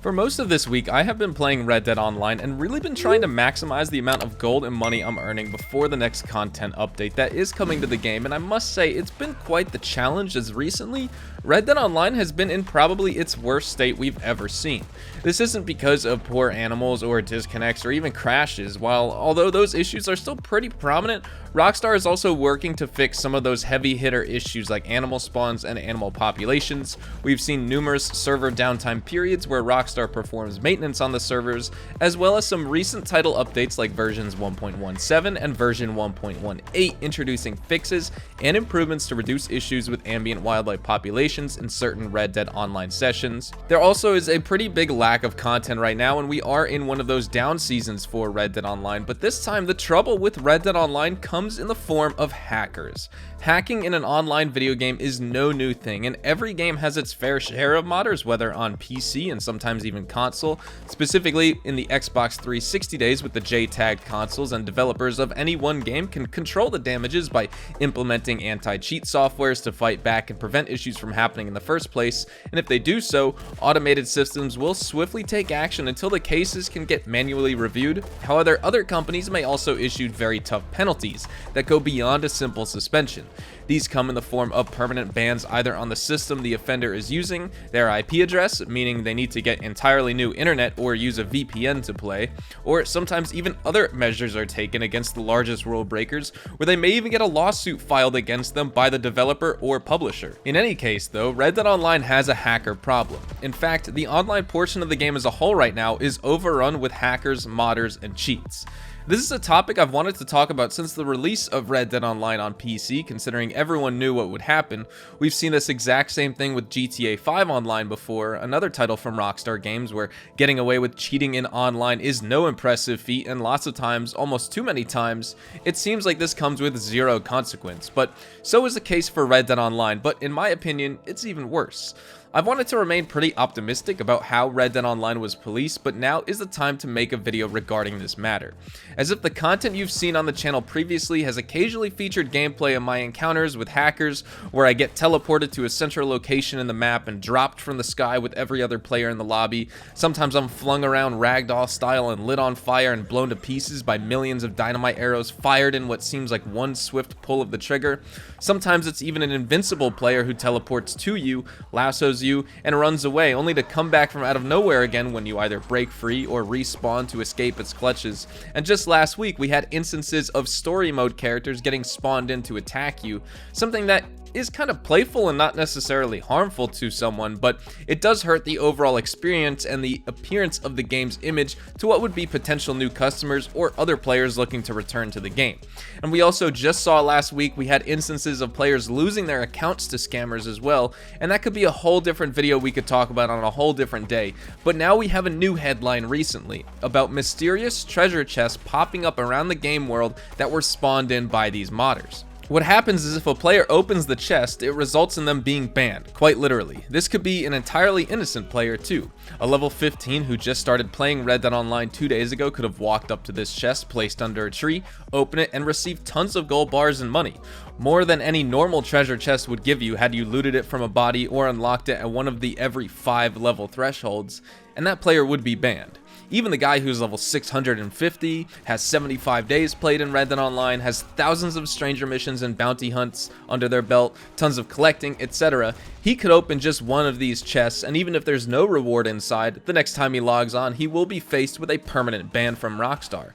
For most of this week, I have been playing Red Dead Online and really been trying to maximize the amount of gold and money I'm earning before the next content update that is coming to the game, and I must say it's been quite the challenge, as recently Red Dead Online has been in probably its worst state we've ever seen. This isn't because of poor animals or disconnects or even crashes. Although those issues are still pretty prominent, Rockstar is also working to fix some of those heavy hitter issues like animal spawns and animal populations. We've seen numerous server downtime periods where Rockstar performs maintenance on the servers, as well as some recent title updates like versions 1.17 and version 1.18 introducing fixes and improvements to reduce issues with ambient wildlife populations in certain Red Dead Online sessions. There also is a pretty big lack of content right now, and we are in one of those down seasons for Red Dead Online, but this time the trouble with Red Dead Online comes in the form of hackers. Hacking in an online video game is no new thing, and every game has its fair share of modders, whether on PC and sometimes even console. Specifically in the Xbox 360 days with the J-tagged consoles, and developers of any one game can control the damages by implementing anti-cheat softwares to fight back and prevent issues from happening in the first place, and if they do so, automated systems will swiftly take action until the cases can get manually reviewed. However, other companies may also issue very tough penalties that go beyond a simple suspension. These come in the form of permanent bans either on the system the offender is using, their IP address, meaning they need to get entirely new internet or use a VPN to play, or sometimes even other measures are taken against the largest rule breakers, where they may even get a lawsuit filed against them by the developer or publisher. In any case though, Red Dead Online has a hacker problem. In fact, the online portion of the game as a whole right now is overrun with hackers, modders, and cheats. This is a topic I've wanted to talk about since the release of Red Dead Online on PC, considering everyone knew what would happen. We've seen this exact same thing with GTA 5 Online before, another title from Rockstar Games where getting away with cheating in online is no impressive feat, and lots of times, almost too many times, it seems like this comes with zero consequence. But so is the case for Red Dead Online, but in my opinion, it's even worse. I've wanted to remain pretty optimistic about how Red Dead Online was policed, but now is the time to make a video regarding this matter. As if the content you've seen on the channel previously has occasionally featured gameplay of my encounters with hackers, where I get teleported to a central location in the map and dropped from the sky with every other player in the lobby. Sometimes I'm flung around ragdoll style and lit on fire and blown to pieces by millions of dynamite arrows fired in what seems like one swift pull of the trigger. Sometimes it's even an invincible player who teleports to you, lassos you, and runs away, only to come back from out of nowhere again when you either break free or respawn to escape its clutches. And just last week we had instances of story mode characters getting spawned in to attack you, something that is kind of playful and not necessarily harmful to someone, but it does hurt the overall experience and the appearance of the game's image to what would be potential new customers or other players looking to return to the game. And we also just saw last week we had instances of players losing their accounts to scammers as well, and that could be a whole different video we could talk about on a whole different day. But now we have a new headline recently about mysterious treasure chests popping up around the game world that were spawned in by these modders. What happens is if a player opens the chest, it results in them being banned, quite literally. This could be an entirely innocent player too. A level 15 who just started playing Red Dead Online 2 days ago could have walked up to this chest placed under a tree, open it, and received tons of gold bars and money. More than any normal treasure chest would give you had you looted it from a body or unlocked it at one of the every 5 level thresholds, and that player would be banned. Even the guy who's level 650, has 75 days played in Red Dead Online, has thousands of stranger missions and bounty hunts under their belt, tons of collecting, etc., he could open just one of these chests, and even if there's no reward inside, the next time he logs on, he will be faced with a permanent ban from Rockstar.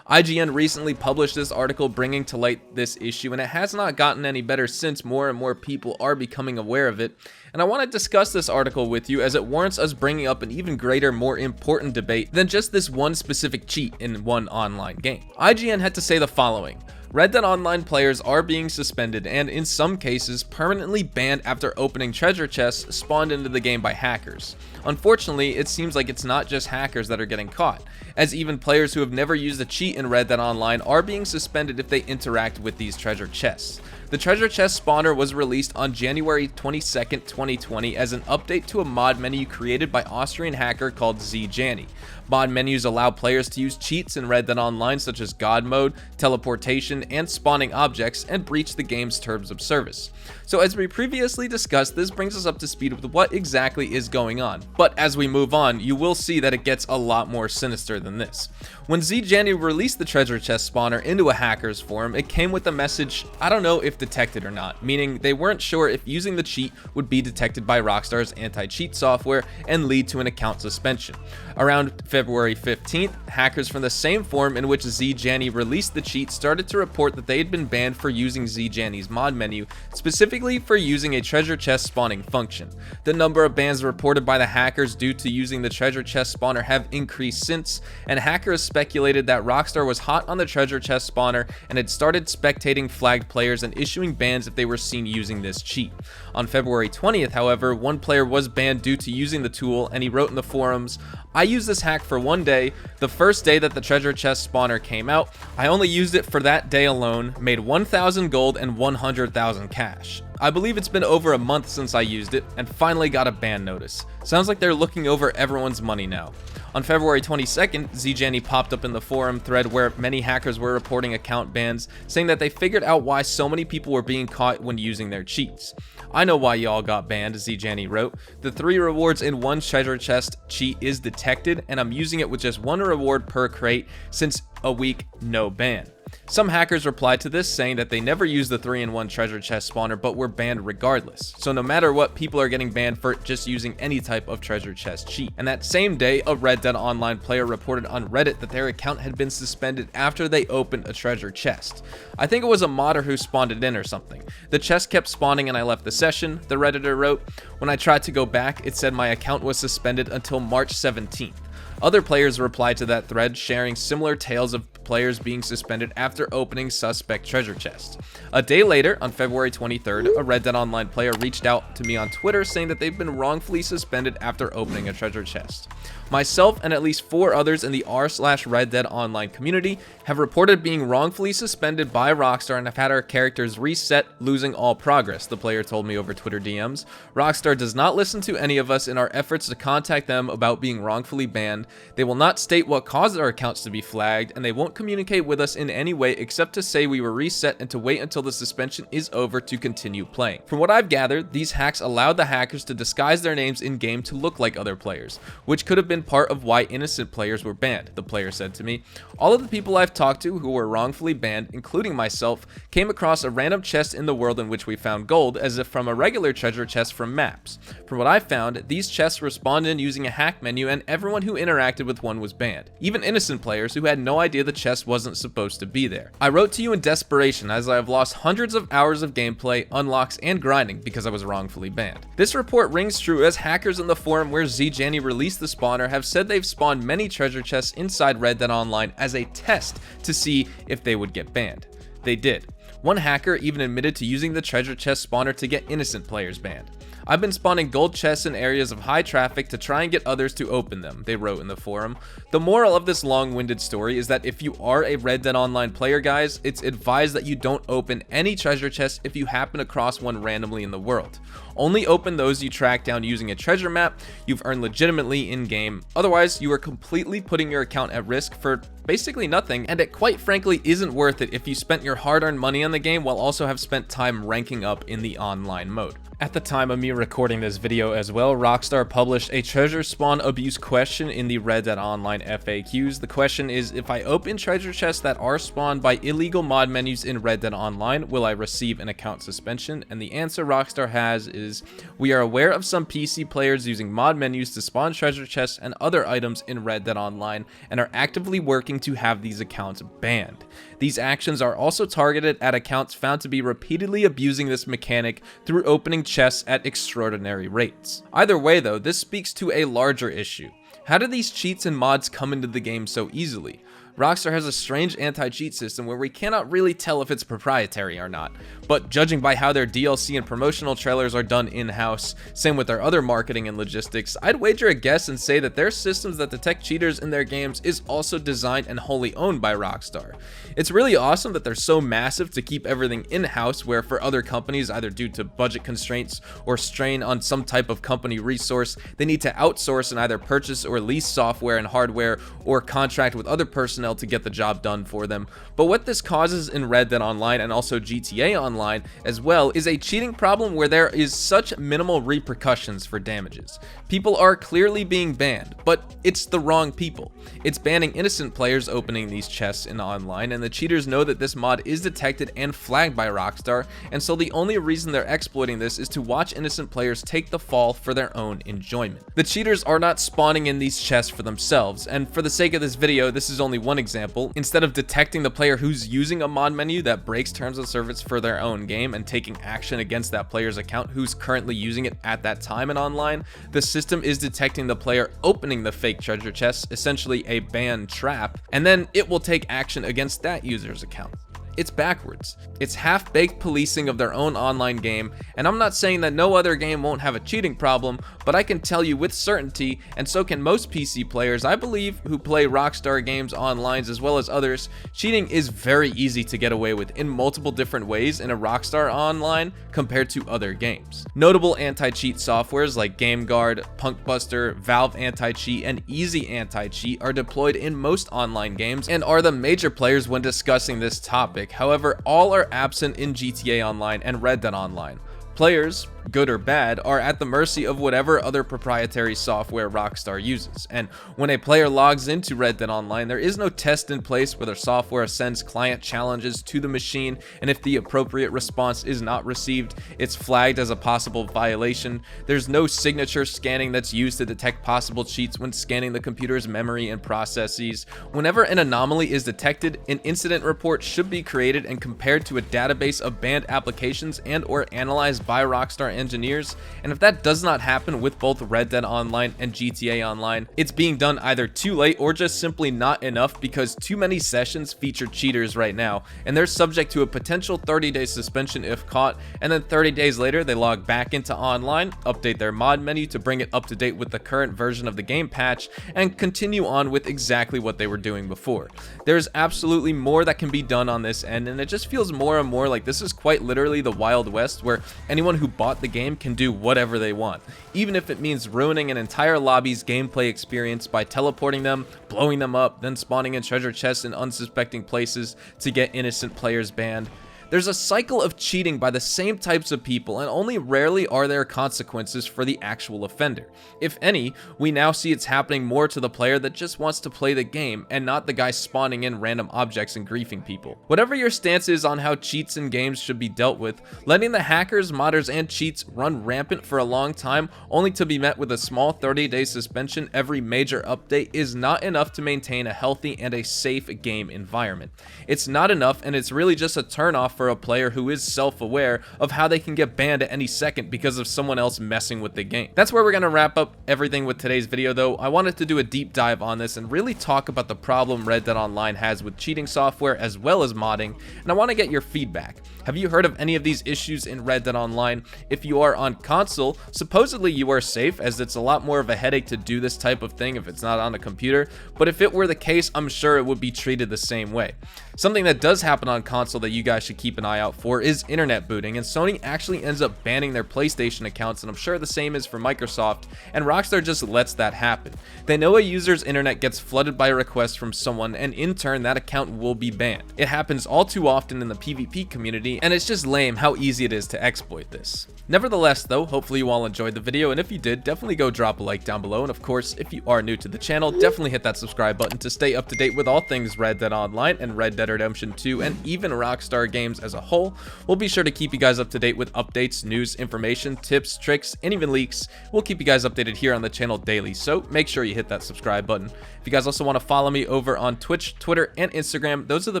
IGN recently published this article bringing to light this issue, and it has not gotten any better since more and more people are becoming aware of it. And I want to discuss this article with you as it warrants us bringing up an even greater, more important debate than just this one specific cheat in one online game. IGN had to say the following: Red Dead Online players are being suspended and, in some cases, permanently banned after opening treasure chests spawned into the game by hackers. Unfortunately, it seems like it's not just hackers that are getting caught, as even players who have never used a cheat in Red Dead Online are being suspended if they interact with these treasure chests. The treasure chest spawner was released on January 22nd, 2020 as an update to a mod menu created by Austrian hacker called zJanny. Mod menus allow players to use cheats in Red Dead Online such as God mode, teleportation, and spawning objects, and breach the game's terms of service. So as we previously discussed, this brings us up to speed with what exactly is going on. But as we move on, you will see that it gets a lot more sinister than this. When zJanny released the treasure chest spawner into a hacker's forum, it came with a message, I don't know if detected or not, meaning they weren't sure if using the cheat would be detected by Rockstar's anti-cheat software and lead to an account suspension. Around February 15th, hackers from the same forum in which zJanny released the cheat started to report that they had been banned for using zJanny's mod menu, specifically for using a treasure chest spawning function. The number of bans reported by the hackers due to using the treasure chest spawner have increased since, and hackers speculated that Rockstar was hot on the treasure chest spawner and had started spectating flagged players and issuing bans if they were seen using this cheat. On February 20th, however, one player was banned due to using the tool, and he wrote in the forums, "I used this hack for one day, the first day that the treasure chest spawner came out. I only used it for that day alone, made 1,000 gold and 100,000 cash. I believe it's been over a month since I used it, and finally got a ban notice. Sounds like they're looking over everyone's money now." On February 22nd, zJanny popped up in the forum thread where many hackers were reporting account bans, saying that they figured out why so many people were being caught when using their cheats. "I know why y'all got banned," zJanny wrote. "The 3 rewards in one treasure chest cheat is detected, and I'm using it with just 1 reward per crate since a week, no ban." Some hackers replied to this saying that they never used the 3-in-1 treasure chest spawner but were banned regardless. So no matter what, people are getting banned for just using any type of treasure chest cheat. And that same day, a Red Dead Online player reported on Reddit that their account had been suspended after they opened a treasure chest. "I think it was a modder who spawned it in or something. The chest kept spawning and I left the session," the Redditor wrote. "When I tried to go back, it said my account was suspended until March 17th. Other players replied to that thread, sharing similar tales of players being suspended after opening suspect treasure chests. A day later, on February 23rd, a Red Dead Online player reached out to me on Twitter saying that they've been wrongfully suspended after opening a treasure chest. Myself and at least 4 others in the r/Red Dead Online community have reported being wrongfully suspended by Rockstar and have had our characters reset, losing all progress," the player told me over Twitter DMs. "Rockstar does not listen to any of us in our efforts to contact them about being wrongfully banned. They will not state what caused our accounts to be flagged, and they won't communicate with us in any way except to say we were reset and to wait until the suspension is over to continue playing." From what I've gathered, these hacks allowed the hackers to disguise their names in-game to look like other players, which could have been part of why innocent players were banned, the player said to me. "All of the people I've talked to who were wrongfully banned, including myself, came across a random chest in the world in which we found gold, as if from a regular treasure chest from maps. From what I found, these chests were spawned in using a hack menu, and everyone who interacted with one was banned. Even innocent players who had no idea the chest wasn't supposed to be there. I wrote to you in desperation as I have lost hundreds of hours of gameplay, unlocks, and grinding because I was wrongfully banned." This report rings true as hackers in the forum where zJanny released the spawner have said they've spawned many treasure chests inside Red Dead Online as a test to see if they would get banned. They did. One hacker even admitted to using the treasure chest spawner to get innocent players banned. "I've been spawning gold chests in areas of high traffic to try and get others to open them," they wrote in the forum. The moral of this long-winded story is that if you are a Red Dead Online player, guys, it's advised that you don't open any treasure chests if you happen across one randomly in the world. Only open those you track down using a treasure map you've earned legitimately in-game. Otherwise, you are completely putting your account at risk for basically nothing, and it quite frankly isn't worth it if you spent your hard-earned money on the game while also have spent time ranking up in the online mode. At the time of me recording this video as well, Rockstar published a treasure spawn abuse question in the Red Dead Online FAQs. The question is, if I open treasure chests that are spawned by illegal mod menus in Red Dead Online, will I receive an account suspension? And the answer Rockstar has is, we are aware of some PC players using mod menus to spawn treasure chests and other items in Red Dead Online and are actively working to have these accounts banned. These actions are also targeted at accounts found to be repeatedly abusing this mechanic through opening chests at extraordinary rates. Either way though, this speaks to a larger issue. How did these cheats and mods come into the game so easily? Rockstar has a strange anti-cheat system where we cannot really tell if it's proprietary or not, but judging by how their DLC and promotional trailers are done in-house, same with their other marketing and logistics, I'd wager a guess and say that their systems that detect cheaters in their games is also designed and wholly owned by Rockstar. It's really awesome that they're so massive to keep everything in-house, where for other companies, either due to budget constraints or strain on some type of company resource, they need to outsource and either purchase or lease software and hardware or contract with other personnel to get the job done for them. But what this causes in Red Dead Online and also GTA Online as well is a cheating problem where there is such minimal repercussions for damages. People are clearly being banned, but it's the wrong people. It's banning innocent players opening these chests in online, and the cheaters know that this mod is detected and flagged by Rockstar, and so the only reason they're exploiting this is to watch innocent players take the fall for their own enjoyment. The cheaters are not spawning in these chests for themselves, and for the sake of this video, this is only one example. Instead of detecting the player who's using a mod menu that breaks terms of service for their own game and taking action against that player's account who's currently using it at that time in online, the system is detecting the player opening the fake treasure chests, essentially a ban trap, and then it will take action against that user's account. It's backwards. It's half-baked policing of their own online game, and I'm not saying that no other game won't have a cheating problem, but I can tell you with certainty, and so can most PC players, I believe, who play Rockstar games online as well as others, cheating is very easy to get away with in multiple different ways in a Rockstar Online compared to other games. Notable anti-cheat softwares like GameGuard, Punkbuster, Valve Anti-Cheat, and Easy Anti-Cheat are deployed in most online games and are the major players when discussing this topic. However, all are absent in GTA Online and Red Dead Online. Players, good or bad, are at the mercy of whatever other proprietary software Rockstar uses, and when a player logs into Red Dead Online, there is no test in place where their software sends client challenges to the machine, and if the appropriate response is not received, it's flagged as a possible violation. There's no signature scanning that's used to detect possible cheats when scanning the computer's memory and processes. Whenever an anomaly is detected, an incident report should be created and compared to a database of banned applications and or analyzed by Rockstar engineers, and if that does not happen with both Red Dead Online and GTA Online, it's being done either too late or just simply not enough because too many sessions feature cheaters right now, and they're subject to a potential 30-day suspension if caught, and then 30 days later they log back into online, update their mod menu to bring it up to date with the current version of the game patch, and continue on with exactly what they were doing before. There's absolutely more that can be done on this end, and it just feels more and more like this is quite literally the Wild West, where anyone who bought the game can do whatever they want, even if it means ruining an entire lobby's gameplay experience by teleporting them, blowing them up, then spawning in treasure chests in unsuspecting places to get innocent players banned. There's a cycle of cheating by the same types of people, and only rarely are there consequences for the actual offender. If any, we now see it's happening more to the player that just wants to play the game, and not the guy spawning in random objects and griefing people. Whatever your stance is on how cheats in games should be dealt with, letting the hackers, modders, and cheats run rampant for a long time only to be met with a small 30-day suspension every major update is not enough to maintain a healthy and a safe game environment. It's not enough, and it's really just a turnoff for a player who is self-aware of how they can get banned at any second because of someone else messing with the game. That's where we're going to wrap up everything with today's video, though. I wanted to do a deep dive on this and really talk about the problem Red Dead Online has with cheating software as well as modding, and I want to get your feedback. Have you heard of any of these issues in Red Dead Online? If you are on console, supposedly you are safe, as it's a lot more of a headache to do this type of thing if it's not on a computer, but if it were the case, I'm sure it would be treated the same way. Something that does happen on console that you guys should keep an eye out for is internet booting, and Sony actually ends up banning their PlayStation accounts, and I'm sure the same is for Microsoft, and Rockstar just lets that happen. They know a user's internet gets flooded by requests from someone, and in turn that account will be banned. It happens all too often in the PvP community, and it's just lame how easy it is to exploit this. Nevertheless though, hopefully you all enjoyed the video, and if you did, definitely go drop a like down below, and of course, if you are new to the channel, definitely hit that subscribe button to stay up to date with all things Red Dead Online and Red Dead Redemption 2 and even Rockstar games games as a whole. We'll be sure to keep you guys up to date with updates, news, information, tips, tricks, and even leaks. We'll keep you guys updated here on the channel daily, so make sure you hit that subscribe button. If you guys also want to follow me over on Twitch, Twitter, and Instagram, those are the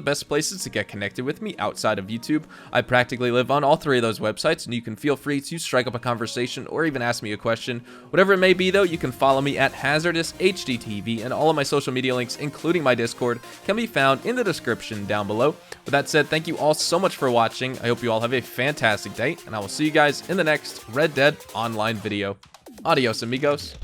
best places to get connected with me outside of YouTube. I practically live on all three of those websites, and you can feel free to strike up a conversation or even ask me a question. Whatever it may be though, you can follow me at HazardousHDTV, and all of my social media links, including my Discord, can be found in the description down below. With that said, thank you all so much for watching. I hope you all have a fantastic day, and I will see you guys in the next Red Dead Online video. Adios, amigos.